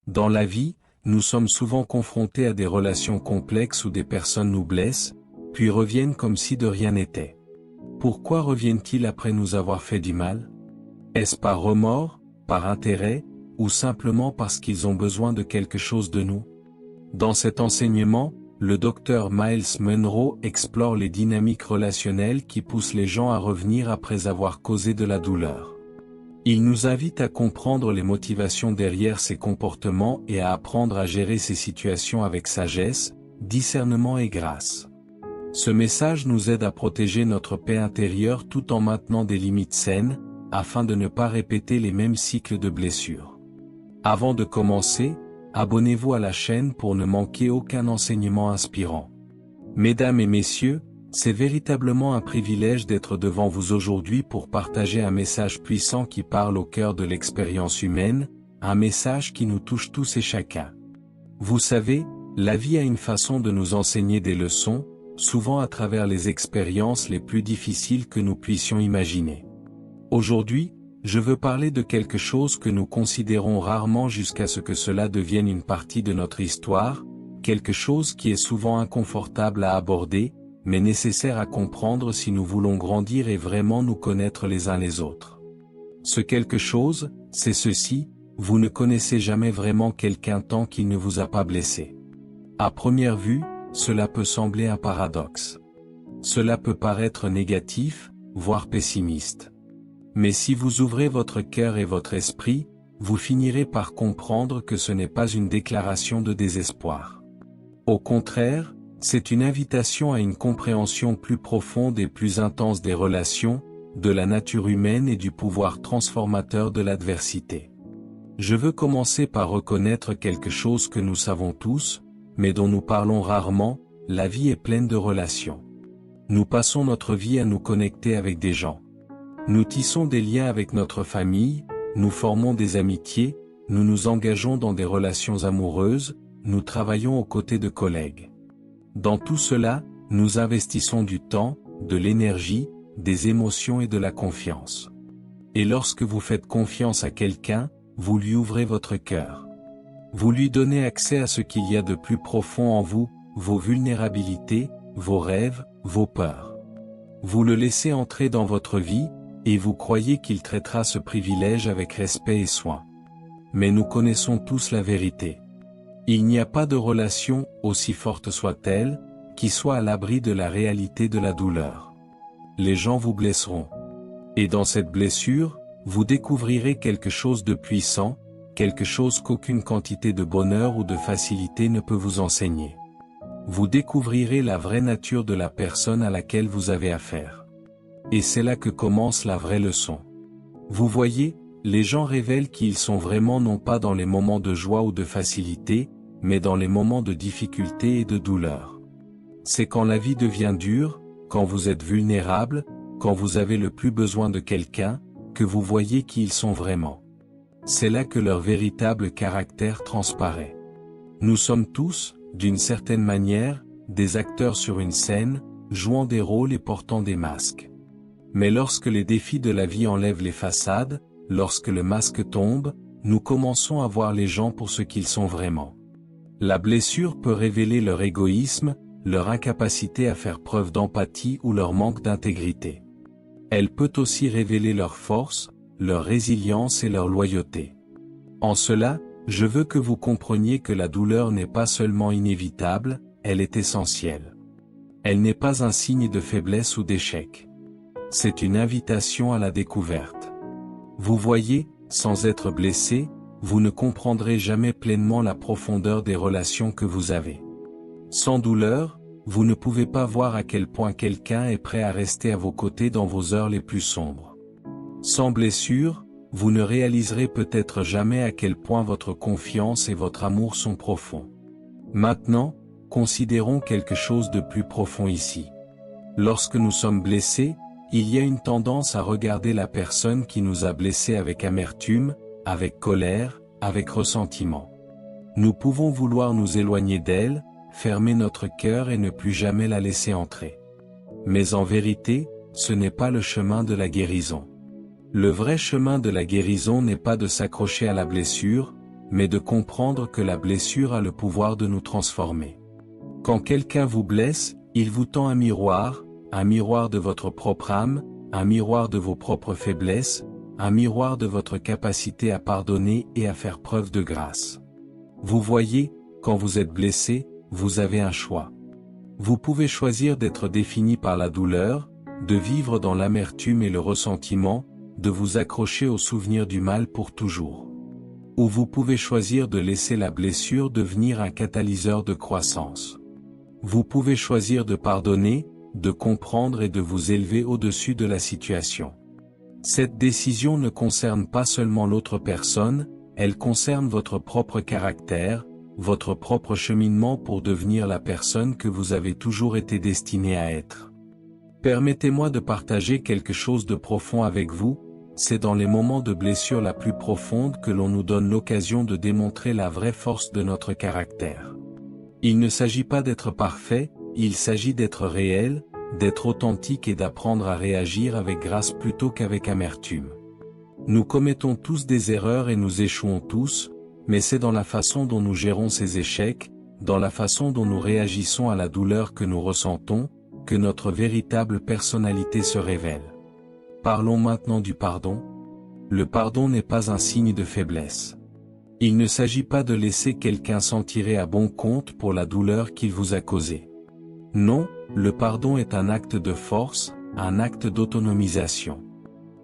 Dans la vie, nous sommes souvent confrontés à des relations complexes où des personnes nous blessent, puis reviennent comme si de rien n'était. Pourquoi reviennent-ils après nous avoir fait du mal? Est-ce par remords, par intérêt, ou simplement parce qu'ils ont besoin de quelque chose de nous? Dans cet enseignement, le docteur Miles Monroe explore les dynamiques relationnelles qui poussent les gens à revenir après avoir causé de la douleur. Il nous invite à comprendre les motivations derrière ces comportements et à apprendre à gérer ces situations avec sagesse, discernement et grâce. Ce message nous aide à protéger notre paix intérieure tout en maintenant des limites saines, afin de ne pas répéter les mêmes cycles de blessures. Avant de commencer, abonnez-vous à la chaîne pour ne manquer aucun enseignement inspirant. Mesdames et messieurs, c'est véritablement un privilège d'être devant vous aujourd'hui pour partager un message puissant qui parle au cœur de l'expérience humaine, un message qui nous touche tous et chacun. Vous savez, la vie a une façon de nous enseigner des leçons, souvent à travers les expériences les plus difficiles que nous puissions imaginer. Aujourd'hui, je veux parler de quelque chose que nous considérons rarement jusqu'à ce que cela devienne une partie de notre histoire, quelque chose qui est souvent inconfortable à aborder, mais nécessaire à comprendre si nous voulons grandir et vraiment nous connaître les uns les autres. Ce quelque chose, c'est ceci: vous ne connaissez jamais vraiment quelqu'un tant qu'il ne vous a pas blessé. À première vue, cela peut sembler un paradoxe. Cela peut paraître négatif, voire pessimiste. Mais si vous ouvrez votre cœur et votre esprit, vous finirez par comprendre que ce n'est pas une déclaration de désespoir. Au contraire, c'est une invitation à une compréhension plus profonde et plus intense des relations, de la nature humaine et du pouvoir transformateur de l'adversité. Je veux commencer par reconnaître quelque chose que nous savons tous, mais dont nous parlons rarement: la vie est pleine de relations. Nous passons notre vie à nous connecter avec des gens. Nous tissons des liens avec notre famille, nous formons des amitiés, nous nous engageons dans des relations amoureuses, nous travaillons aux côtés de collègues. Dans tout cela, nous investissons du temps, de l'énergie, des émotions et de la confiance. Et lorsque vous faites confiance à quelqu'un, vous lui ouvrez votre cœur. Vous lui donnez accès à ce qu'il y a de plus profond en vous, vos vulnérabilités, vos rêves, vos peurs. Vous le laissez entrer dans votre vie, et vous croyez qu'il traitera ce privilège avec respect et soin. Mais nous connaissons tous la vérité. Il n'y a pas de relation, aussi forte soit-elle, qui soit à l'abri de la réalité de la douleur. Les gens vous blesseront. Et dans cette blessure, vous découvrirez quelque chose de puissant, quelque chose qu'aucune quantité de bonheur ou de facilité ne peut vous enseigner. Vous découvrirez la vraie nature de la personne à laquelle vous avez affaire. Et c'est là que commence la vraie leçon. Vous voyez, les gens révèlent qui ils sont vraiment non pas dans les moments de joie ou de facilité, mais dans les moments de difficulté et de douleur. C'est quand la vie devient dure, quand vous êtes vulnérable, quand vous avez le plus besoin de quelqu'un, que vous voyez qui ils sont vraiment. C'est là que leur véritable caractère transparaît. Nous sommes tous, d'une certaine manière, des acteurs sur une scène, jouant des rôles et portant des masques. Mais lorsque les défis de la vie enlèvent les façades, lorsque le masque tombe, nous commençons à voir les gens pour ce qu'ils sont vraiment. La blessure peut révéler leur égoïsme, leur incapacité à faire preuve d'empathie ou leur manque d'intégrité. Elle peut aussi révéler leur force, leur résilience et leur loyauté. En cela, je veux que vous compreniez que la douleur n'est pas seulement inévitable, elle est essentielle. Elle n'est pas un signe de faiblesse ou d'échec. C'est une invitation à la découverte. Vous voyez, sans être blessé, vous ne comprendrez jamais pleinement la profondeur des relations que vous avez. Sans douleur, vous ne pouvez pas voir à quel point quelqu'un est prêt à rester à vos côtés dans vos heures les plus sombres. Sans blessure, vous ne réaliserez peut-être jamais à quel point votre confiance et votre amour sont profonds. Maintenant, considérons quelque chose de plus profond ici. Lorsque nous sommes blessés, il y a une tendance à regarder la personne qui nous a blessés avec amertume, avec colère, avec ressentiment. Nous pouvons vouloir nous éloigner d'elle, fermer notre cœur et ne plus jamais la laisser entrer. Mais en vérité, ce n'est pas le chemin de la guérison. Le vrai chemin de la guérison n'est pas de s'accrocher à la blessure, mais de comprendre que la blessure a le pouvoir de nous transformer. Quand quelqu'un vous blesse, il vous tend un miroir de votre propre âme, un miroir de vos propres faiblesses, un miroir de votre capacité à pardonner et à faire preuve de grâce. Vous voyez, quand vous êtes blessé, vous avez un choix. Vous pouvez choisir d'être défini par la douleur, de vivre dans l'amertume et le ressentiment, de vous accrocher au souvenir du mal pour toujours. Ou vous pouvez choisir de laisser la blessure devenir un catalyseur de croissance. Vous pouvez choisir de pardonner, de comprendre et de vous élever au-dessus de la situation. Cette décision ne concerne pas seulement l'autre personne, elle concerne votre propre caractère, votre propre cheminement pour devenir la personne que vous avez toujours été destiné à être. Permettez-moi de partager quelque chose de profond avec vous, c'est dans les moments de blessure la plus profonde que l'on nous donne l'occasion de démontrer la vraie force de notre caractère. Il ne s'agit pas d'être parfait, il s'agit d'être réel, d'être authentique et d'apprendre à réagir avec grâce plutôt qu'avec amertume. Nous commettons tous des erreurs et nous échouons tous, mais c'est dans la façon dont nous gérons ces échecs, dans la façon dont nous réagissons à la douleur que nous ressentons, que notre véritable personnalité se révèle. Parlons maintenant du pardon. Le pardon n'est pas un signe de faiblesse. Il ne s'agit pas de laisser quelqu'un s'en tirer à bon compte pour la douleur qu'il vous a causée. Non, le pardon est un acte de force, un acte d'autonomisation.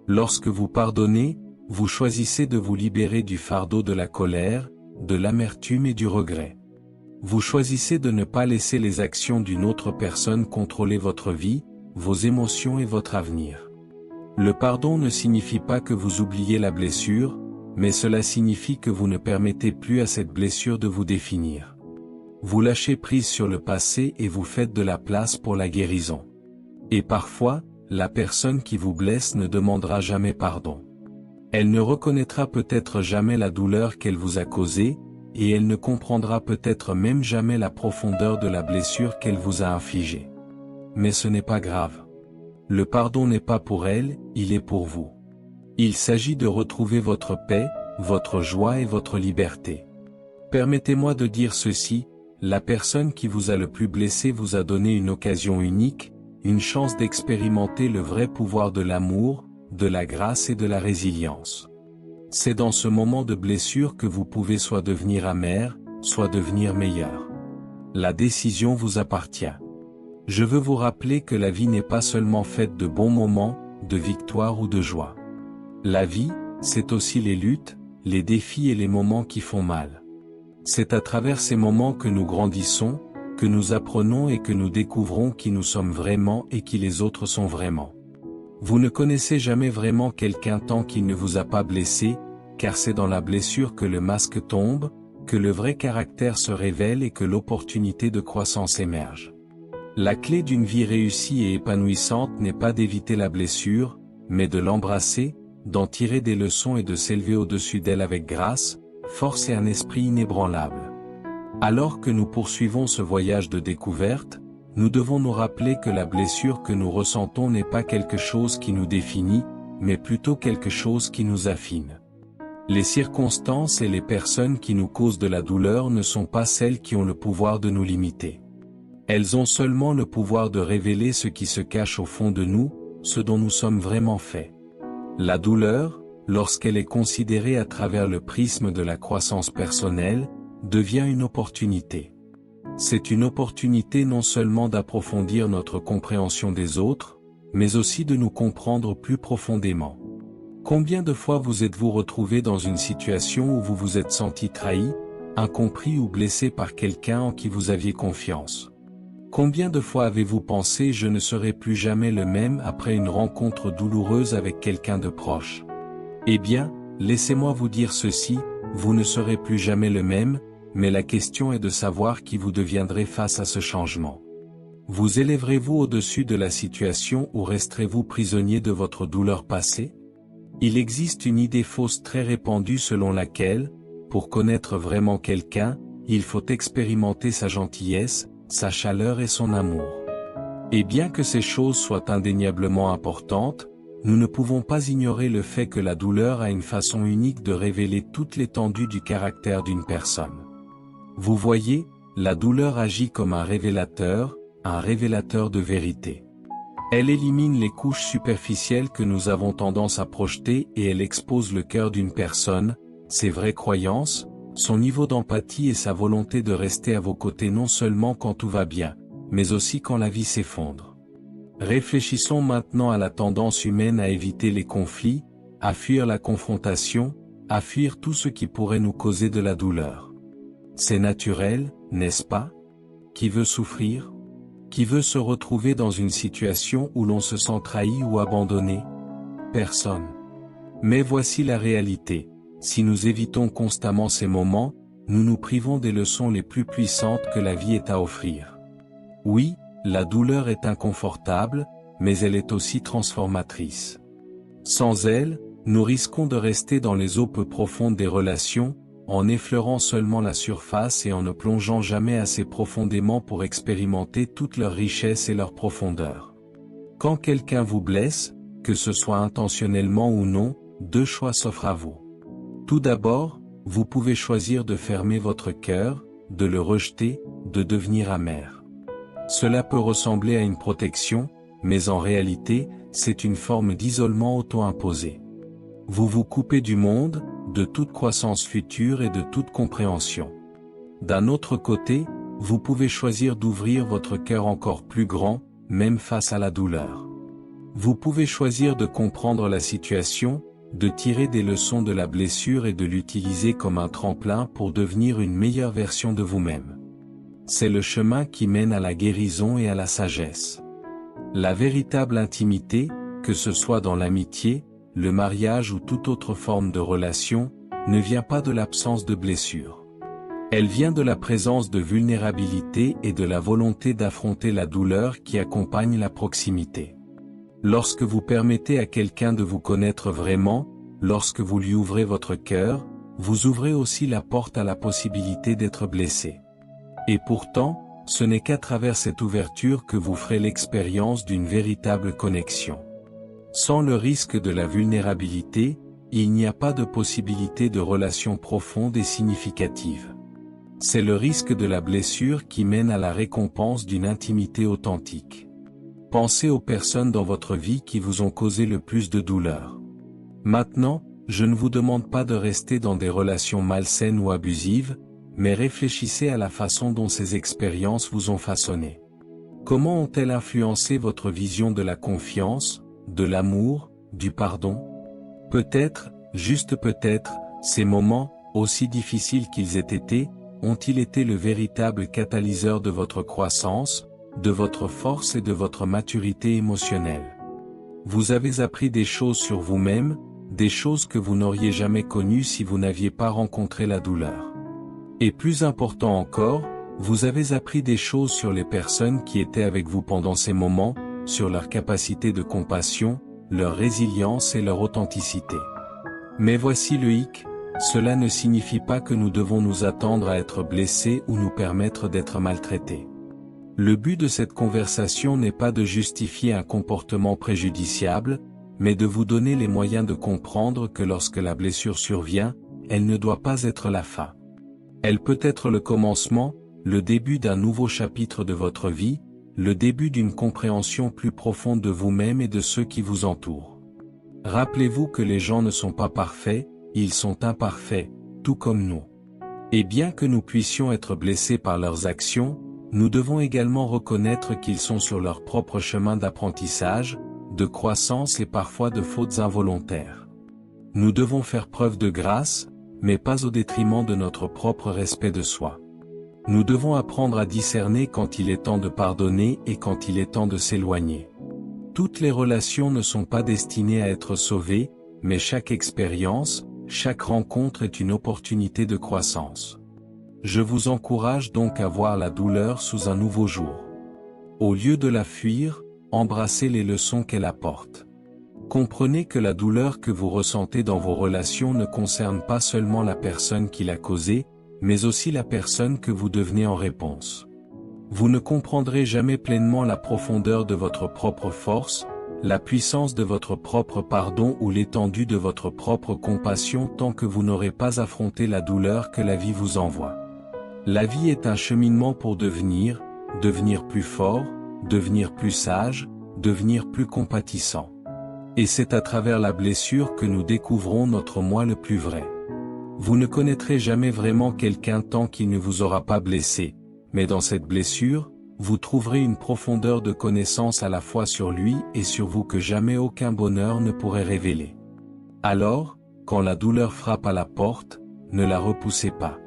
Lorsque vous pardonnez, vous choisissez de vous libérer du fardeau de la colère, de l'amertume et du regret. Vous choisissez de ne pas laisser les actions d'une autre personne contrôler votre vie, vos émotions et votre avenir. Le pardon ne signifie pas que vous oubliez la blessure, mais cela signifie que vous ne permettez plus à cette blessure de vous définir. Vous lâchez prise sur le passé et vous faites de la place pour la guérison. Et parfois, la personne qui vous blesse ne demandera jamais pardon. Elle ne reconnaîtra peut-être jamais la douleur qu'elle vous a causée, et elle ne comprendra peut-être même jamais la profondeur de la blessure qu'elle vous a infligée. Mais ce n'est pas grave. Le pardon n'est pas pour elle, il est pour vous. Il s'agit de retrouver votre paix, votre joie et votre liberté. Permettez-moi de dire ceci, la personne qui vous a le plus blessé vous a donné une occasion unique, une chance d'expérimenter le vrai pouvoir de l'amour, de la grâce et de la résilience. C'est dans ce moment de blessure que vous pouvez soit devenir amer, soit devenir meilleur. La décision vous appartient. Je veux vous rappeler que la vie n'est pas seulement faite de bons moments, de victoires ou de joie. La vie, c'est aussi les luttes, les défis et les moments qui font mal. C'est à travers ces moments que nous grandissons, que nous apprenons et que nous découvrons qui nous sommes vraiment et qui les autres sont vraiment. Vous ne connaissez jamais vraiment quelqu'un tant qu'il ne vous a pas blessé, car c'est dans la blessure que le masque tombe, que le vrai caractère se révèle et que l'opportunité de croissance émerge. La clé d'une vie réussie et épanouissante n'est pas d'éviter la blessure, mais de l'embrasser, d'en tirer des leçons et de s'élever au-dessus d'elle avec grâce, force et un esprit inébranlable. Alors que nous poursuivons ce voyage de découverte, nous devons nous rappeler que la blessure que nous ressentons n'est pas quelque chose qui nous définit, mais plutôt quelque chose qui nous affine. Les circonstances et les personnes qui nous causent de la douleur ne sont pas celles qui ont le pouvoir de nous limiter. Elles ont seulement le pouvoir de révéler ce qui se cache au fond de nous, ce dont nous sommes vraiment faits. La douleur, lorsqu'elle est considérée à travers le prisme de la croissance personnelle, devient une opportunité. C'est une opportunité non seulement d'approfondir notre compréhension des autres, mais aussi de nous comprendre plus profondément. Combien de fois vous êtes-vous retrouvé dans une situation où vous vous êtes senti trahi, incompris ou blessé par quelqu'un en qui vous aviez confiance? Combien de fois avez-vous pensé « je ne serai plus jamais le même » après une rencontre douloureuse avec quelqu'un de proche? Eh bien, laissez-moi vous dire ceci, vous ne serez plus jamais le même, mais la question est de savoir qui vous deviendrez face à ce changement. Vous élèverez-vous au-dessus de la situation ou resterez-vous prisonnier de votre douleur passée? Il existe une idée fausse très répandue selon laquelle, pour connaître vraiment quelqu'un, il faut expérimenter sa gentillesse, sa chaleur et son amour. Et bien que ces choses soient indéniablement importantes, nous ne pouvons pas ignorer le fait que la douleur a une façon unique de révéler toute l'étendue du caractère d'une personne. Vous voyez, la douleur agit comme un révélateur de vérité. Elle élimine les couches superficielles que nous avons tendance à projeter et elle expose le cœur d'une personne, ses vraies croyances, son niveau d'empathie et sa volonté de rester à vos côtés non seulement quand tout va bien, mais aussi quand la vie s'effondre. Réfléchissons maintenant à la tendance humaine à éviter les conflits, à fuir la confrontation, à fuir tout ce qui pourrait nous causer de la douleur. C'est naturel, n'est-ce pas? Qui veut souffrir? Qui veut se retrouver dans une situation où l'on se sent trahi ou abandonné? Personne. Mais voici la réalité. Si nous évitons constamment ces moments, nous nous privons des leçons les plus puissantes que la vie ait à offrir. Oui, la douleur est inconfortable, mais elle est aussi transformatrice. Sans elle, nous risquons de rester dans les eaux peu profondes des relations, en effleurant seulement la surface et en ne plongeant jamais assez profondément pour expérimenter toute leur richesse et leur profondeur. Quand quelqu'un vous blesse, que ce soit intentionnellement ou non, deux choix s'offrent à vous. Tout d'abord, vous pouvez choisir de fermer votre cœur, de le rejeter, de devenir amer. Cela peut ressembler à une protection, mais en réalité, c'est une forme d'isolement auto-imposé. Vous vous coupez du monde, de toute croissance future et de toute compréhension. D'un autre côté, vous pouvez choisir d'ouvrir votre cœur encore plus grand, même face à la douleur. Vous pouvez choisir de comprendre la situation, de tirer des leçons de la blessure et de l'utiliser comme un tremplin pour devenir une meilleure version de vous-même. C'est le chemin qui mène à la guérison et à la sagesse. La véritable intimité, que ce soit dans l'amitié, le mariage ou toute autre forme de relation, ne vient pas de l'absence de blessure. Elle vient de la présence de vulnérabilité et de la volonté d'affronter la douleur qui accompagne la proximité. Lorsque vous permettez à quelqu'un de vous connaître vraiment, lorsque vous lui ouvrez votre cœur, vous ouvrez aussi la porte à la possibilité d'être blessé. Et pourtant, ce n'est qu'à travers cette ouverture que vous ferez l'expérience d'une véritable connexion. Sans le risque de la vulnérabilité, il n'y a pas de possibilité de relation profonde et significative. C'est le risque de la blessure qui mène à la récompense d'une intimité authentique. Pensez aux personnes dans votre vie qui vous ont causé le plus de douleur. Maintenant, je ne vous demande pas de rester dans des relations malsaines ou abusives, mais réfléchissez à la façon dont ces expériences vous ont façonné. Comment ont-elles influencé votre vision de la confiance, de l'amour, du pardon? Peut-être, juste peut-être, ces moments, aussi difficiles qu'ils aient été, ont-ils été le véritable catalyseur de votre croissance, de votre force et de votre maturité émotionnelle. Vous avez appris des choses sur vous-même, des choses que vous n'auriez jamais connues si vous n'aviez pas rencontré la douleur. Et plus important encore, vous avez appris des choses sur les personnes qui étaient avec vous pendant ces moments, sur leur capacité de compassion, leur résilience et leur authenticité. Mais voici le hic, cela ne signifie pas que nous devons nous attendre à être blessés ou nous permettre d'être maltraités. Le but de cette conversation n'est pas de justifier un comportement préjudiciable, mais de vous donner les moyens de comprendre que lorsque la blessure survient, elle ne doit pas être la fin. Elle peut être le commencement, le début d'un nouveau chapitre de votre vie, le début d'une compréhension plus profonde de vous-même et de ceux qui vous entourent. Rappelez-vous que les gens ne sont pas parfaits, ils sont imparfaits, tout comme nous. Et bien que nous puissions être blessés par leurs actions, nous devons également reconnaître qu'ils sont sur leur propre chemin d'apprentissage, de croissance et parfois de fautes involontaires. Nous devons faire preuve de grâce, mais pas au détriment de notre propre respect de soi. Nous devons apprendre à discerner quand il est temps de pardonner et quand il est temps de s'éloigner. Toutes les relations ne sont pas destinées à être sauvées, mais chaque expérience, chaque rencontre est une opportunité de croissance. Je vous encourage donc à voir la douleur sous un nouveau jour. Au lieu de la fuir, embrassez les leçons qu'elle apporte. Comprenez que la douleur que vous ressentez dans vos relations ne concerne pas seulement la personne qui l'a causée, mais aussi la personne que vous devenez en réponse. Vous ne comprendrez jamais pleinement la profondeur de votre propre force, la puissance de votre propre pardon ou l'étendue de votre propre compassion tant que vous n'aurez pas affronté la douleur que la vie vous envoie. La vie est un cheminement pour devenir plus fort, devenir plus sage, devenir plus compatissant. Et c'est à travers la blessure que nous découvrons notre moi le plus vrai. Vous ne connaîtrez jamais vraiment quelqu'un tant qu'il ne vous aura pas blessé, mais dans cette blessure, vous trouverez une profondeur de connaissance à la fois sur lui et sur vous que jamais aucun bonheur ne pourrait révéler. Alors, quand la douleur frappe à la porte, ne la repoussez pas.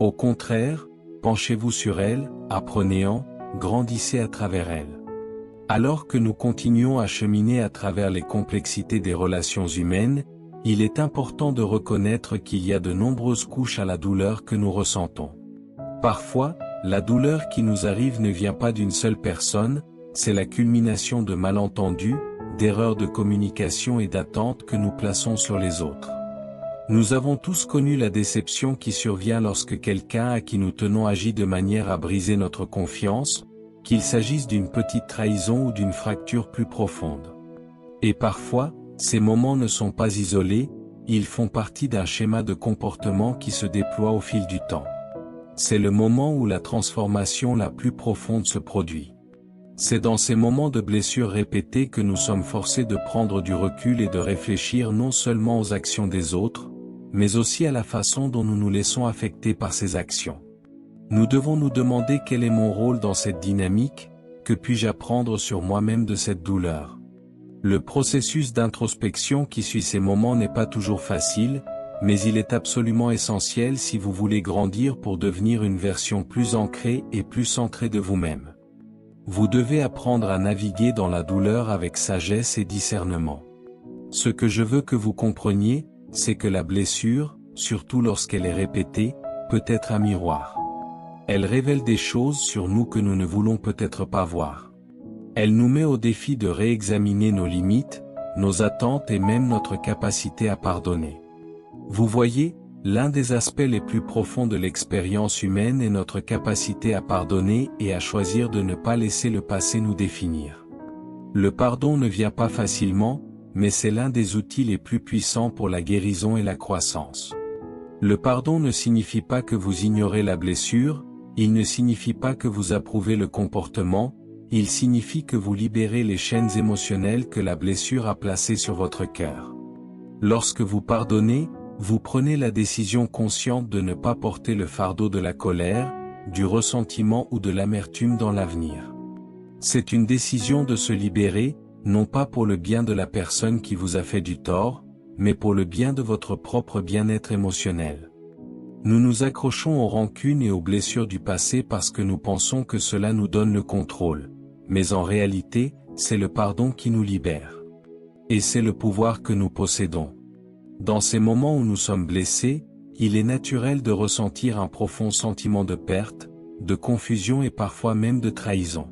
Au contraire, penchez-vous sur elle, apprenez-en, grandissez à travers elle. Alors que nous continuons à cheminer à travers les complexités des relations humaines, il est important de reconnaître qu'il y a de nombreuses couches à la douleur que nous ressentons. Parfois, la douleur qui nous arrive ne vient pas d'une seule personne, c'est la culmination de malentendus, d'erreurs de communication et d'attentes que nous plaçons sur les autres. Nous avons tous connu la déception qui survient lorsque quelqu'un à qui nous tenons agit de manière à briser notre confiance, qu'il s'agisse d'une petite trahison ou d'une fracture plus profonde. Et parfois, ces moments ne sont pas isolés, ils font partie d'un schéma de comportement qui se déploie au fil du temps. C'est le moment où la transformation la plus profonde se produit. C'est dans ces moments de blessures répétées que nous sommes forcés de prendre du recul et de réfléchir non seulement aux actions des autres, mais aussi à la façon dont nous nous laissons affecter par ces actions. Nous devons nous demander quel est mon rôle dans cette dynamique, que puis-je apprendre sur moi-même de cette douleur. Le processus d'introspection qui suit ces moments n'est pas toujours facile, mais il est absolument essentiel si vous voulez grandir pour devenir une version plus ancrée et plus centrée de vous-même. Vous devez apprendre à naviguer dans la douleur avec sagesse et discernement. Ce que je veux que vous compreniez, c'est que la blessure, surtout lorsqu'elle est répétée, peut être un miroir. Elle révèle des choses sur nous que nous ne voulons peut-être pas voir. Elle nous met au défi de réexaminer nos limites, nos attentes et même notre capacité à pardonner. Vous voyez, l'un des aspects les plus profonds de l'expérience humaine est notre capacité à pardonner et à choisir de ne pas laisser le passé nous définir. Le pardon ne vient pas facilement, mais c'est l'un des outils les plus puissants pour la guérison et la croissance. Le pardon ne signifie pas que vous ignorez la blessure, il ne signifie pas que vous approuvez le comportement, il signifie que vous libérez les chaînes émotionnelles que la blessure a placées sur votre cœur. Lorsque vous pardonnez, vous prenez la décision consciente de ne pas porter le fardeau de la colère, du ressentiment ou de l'amertume dans l'avenir. C'est une décision de se libérer, non pas pour le bien de la personne qui vous a fait du tort, mais pour le bien de votre propre bien-être émotionnel. Nous nous accrochons aux rancunes et aux blessures du passé parce que nous pensons que cela nous donne le contrôle, mais en réalité, c'est le pardon qui nous libère. Et c'est le pouvoir que nous possédons. Dans ces moments où nous sommes blessés, il est naturel de ressentir un profond sentiment de perte, de confusion et parfois même de trahison.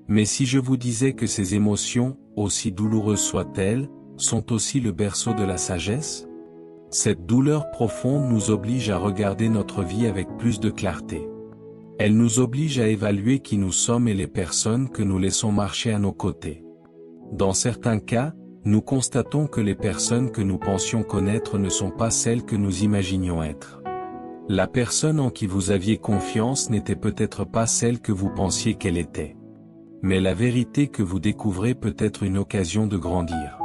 Mais si je vous disais que ces émotions, aussi douloureuses soient-elles, sont aussi le berceau de la sagesse? Cette douleur profonde nous oblige à regarder notre vie avec plus de clarté. Elle nous oblige à évaluer qui nous sommes et les personnes que nous laissons marcher à nos côtés. Dans certains cas, nous constatons que les personnes que nous pensions connaître ne sont pas celles que nous imaginions être. La personne en qui vous aviez confiance n'était peut-être pas celle que vous pensiez qu'elle était. Mais la vérité que vous découvrez peut être une occasion de grandir.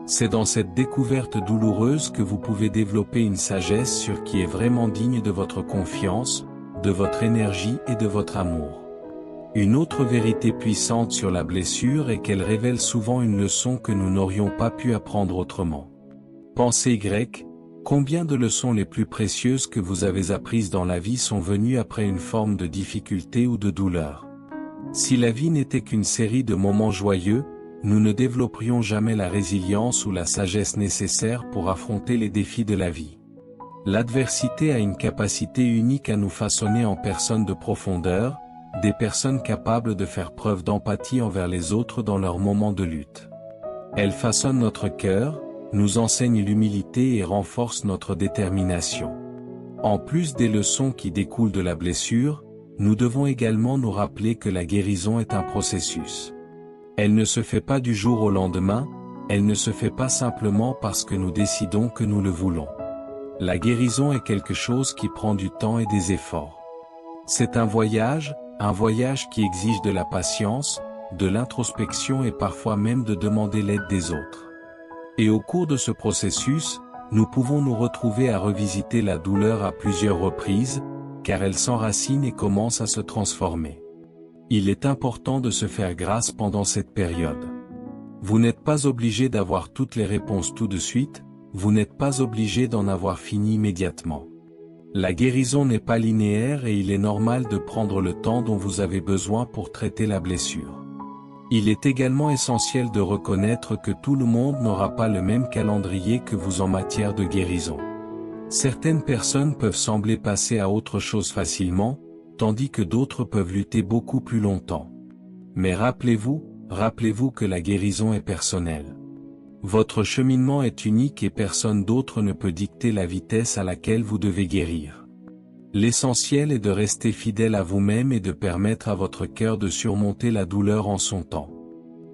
C'est dans cette découverte douloureuse que vous pouvez développer une sagesse sur qui est vraiment digne de votre confiance, de votre énergie et de votre amour. Une autre vérité puissante sur la blessure est qu'elle révèle souvent une leçon que nous n'aurions pas pu apprendre autrement. Pensée grecque, combien de leçons les plus précieuses que vous avez apprises dans la vie sont venues après une forme de difficulté ou de douleur? Si la vie n'était qu'une série de moments joyeux, nous ne développerions jamais la résilience ou la sagesse nécessaire pour affronter les défis de la vie. L'adversité a une capacité unique à nous façonner en personnes de profondeur, des personnes capables de faire preuve d'empathie envers les autres dans leurs moments de lutte. Elle façonne notre cœur, nous enseigne l'humilité et renforce notre détermination. En plus des leçons qui découlent de la blessure, nous devons également nous rappeler que la guérison est un processus. Elle ne se fait pas du jour au lendemain, elle ne se fait pas simplement parce que nous décidons que nous le voulons. La guérison est quelque chose qui prend du temps et des efforts. C'est un voyage qui exige de la patience, de l'introspection et parfois même de demander l'aide des autres. Et au cours de ce processus, nous pouvons nous retrouver à revisiter la douleur à plusieurs reprises, car elle s'enracine et commence à se transformer. Il est important de se faire grâce pendant cette période. Vous n'êtes pas obligé d'avoir toutes les réponses tout de suite, vous n'êtes pas obligé d'en avoir fini immédiatement. La guérison n'est pas linéaire et il est normal de prendre le temps dont vous avez besoin pour traiter la blessure. Il est également essentiel de reconnaître que tout le monde n'aura pas le même calendrier que vous en matière de guérison. Certaines personnes peuvent sembler passer à autre chose facilement, tandis que d'autres peuvent lutter beaucoup plus longtemps. Mais rappelez-vous que la guérison est personnelle. Votre cheminement est unique et personne d'autre ne peut dicter la vitesse à laquelle vous devez guérir. L'essentiel est de rester fidèle à vous-même et de permettre à votre cœur de surmonter la douleur en son temps.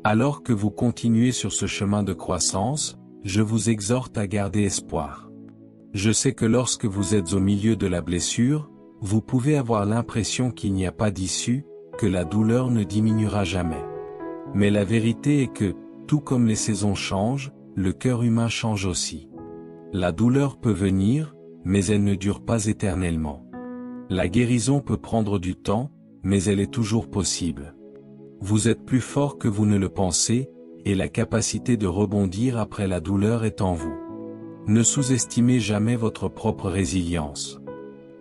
Alors que vous continuez sur ce chemin de croissance, je vous exhorte à garder espoir. Je sais que lorsque vous êtes au milieu de la blessure, vous pouvez avoir l'impression qu'il n'y a pas d'issue, que la douleur ne diminuera jamais. Mais la vérité est que, tout comme les saisons changent, le cœur humain change aussi. La douleur peut venir, mais elle ne dure pas éternellement. La guérison peut prendre du temps, mais elle est toujours possible. Vous êtes plus fort que vous ne le pensez, et la capacité de rebondir après la douleur est en vous. Ne sous-estimez jamais votre propre résilience.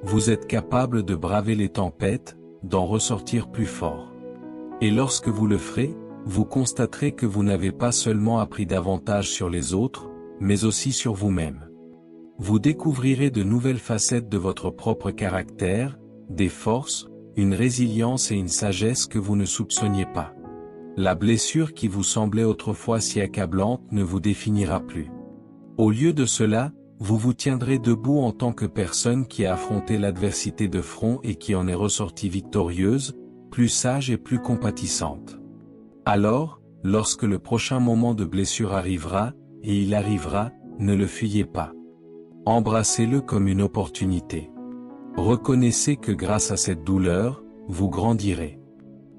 Vous êtes capable de braver les tempêtes, d'en ressortir plus fort. Et lorsque vous le ferez, vous constaterez que vous n'avez pas seulement appris davantage sur les autres, mais aussi sur vous-même. Vous découvrirez de nouvelles facettes de votre propre caractère, des forces, une résilience et une sagesse que vous ne soupçonniez pas. La blessure qui vous semblait autrefois si accablante ne vous définira plus. Au lieu de cela, vous vous tiendrez debout en tant que personne qui a affronté l'adversité de front et qui en est ressortie victorieuse, plus sage et plus compatissante. Alors, lorsque le prochain moment de blessure arrivera, et il arrivera, ne le fuyez pas. Embrassez-le comme une opportunité. Reconnaissez que grâce à cette douleur, vous grandirez.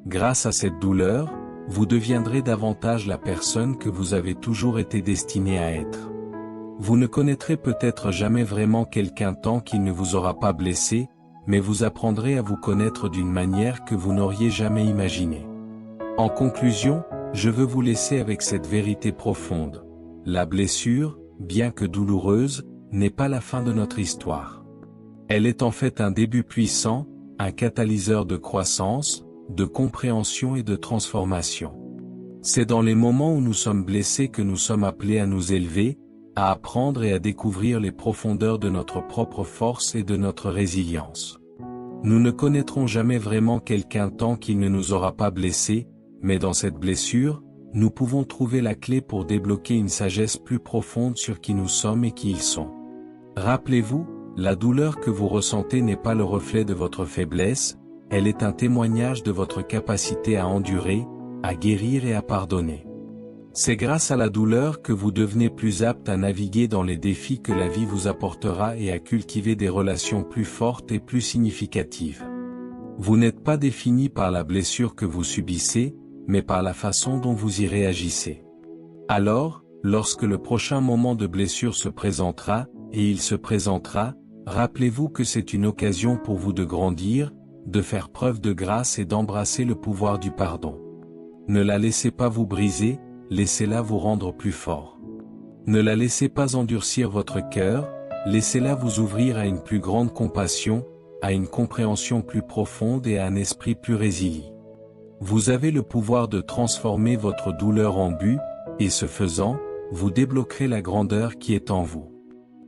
Grâce à cette douleur, vous deviendrez davantage la personne que vous avez toujours été destiné à être. Vous ne connaîtrez peut-être jamais vraiment quelqu'un tant qu'il ne vous aura pas blessé, mais vous apprendrez à vous connaître d'une manière que vous n'auriez jamais imaginée. En conclusion, je veux vous laisser avec cette vérité profonde. La blessure, bien que douloureuse, n'est pas la fin de notre histoire. Elle est en fait un début puissant, un catalyseur de croissance, de compréhension et de transformation. C'est dans les moments où nous sommes blessés que nous sommes appelés à nous élever, à apprendre et à découvrir les profondeurs de notre propre force et de notre résilience. Nous ne connaîtrons jamais vraiment quelqu'un tant qu'il ne nous aura pas blessés, mais dans cette blessure, nous pouvons trouver la clé pour débloquer une sagesse plus profonde sur qui nous sommes et qui ils sont. Rappelez-vous, la douleur que vous ressentez n'est pas le reflet de votre faiblesse, elle est un témoignage de votre capacité à endurer, à guérir et à pardonner. C'est grâce à la douleur que vous devenez plus apte à naviguer dans les défis que la vie vous apportera et à cultiver des relations plus fortes et plus significatives. Vous n'êtes pas défini par la blessure que vous subissez, mais par la façon dont vous y réagissez. Alors, lorsque le prochain moment de blessure se présentera, et il se présentera, rappelez-vous que c'est une occasion pour vous de grandir, de faire preuve de grâce et d'embrasser le pouvoir du pardon. Ne la laissez pas vous briser, laissez-la vous rendre plus fort. Ne la laissez pas endurcir votre cœur, laissez-la vous ouvrir à une plus grande compassion, à une compréhension plus profonde et à un esprit plus résilient. Vous avez le pouvoir de transformer votre douleur en but, et ce faisant, vous débloquerez la grandeur qui est en vous.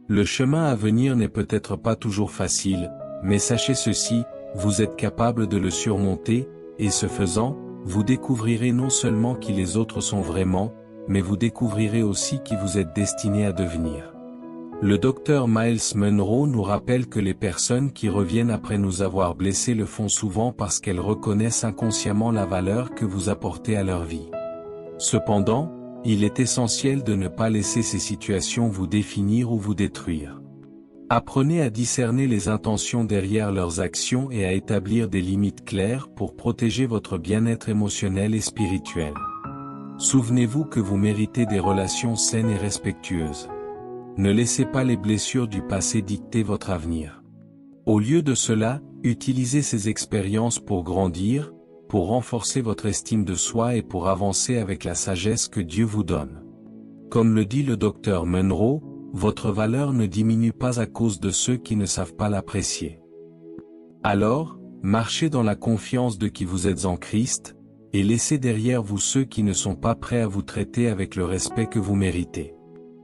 Le chemin à venir n'est peut-être pas toujours facile, mais sachez ceci, vous êtes capable de le surmonter, et ce faisant, vous découvrirez non seulement qui les autres sont vraiment, mais vous découvrirez aussi qui vous êtes destiné à devenir. Le docteur Miles Monroe nous rappelle que les personnes qui reviennent après nous avoir blessés le font souvent parce qu'elles reconnaissent inconsciemment la valeur que vous apportez à leur vie. Cependant, il est essentiel de ne pas laisser ces situations vous définir ou vous détruire. Apprenez à discerner les intentions derrière leurs actions et à établir des limites claires pour protéger votre bien-être émotionnel et spirituel. Souvenez-vous que vous méritez des relations saines et respectueuses. Ne laissez pas les blessures du passé dicter votre avenir. Au lieu de cela, utilisez ces expériences pour grandir, pour renforcer votre estime de soi et pour avancer avec la sagesse que Dieu vous donne. Comme le dit le docteur Munro, votre valeur ne diminue pas à cause de ceux qui ne savent pas l'apprécier. Alors, marchez dans la confiance de qui vous êtes en Christ, et laissez derrière vous ceux qui ne sont pas prêts à vous traiter avec le respect que vous méritez.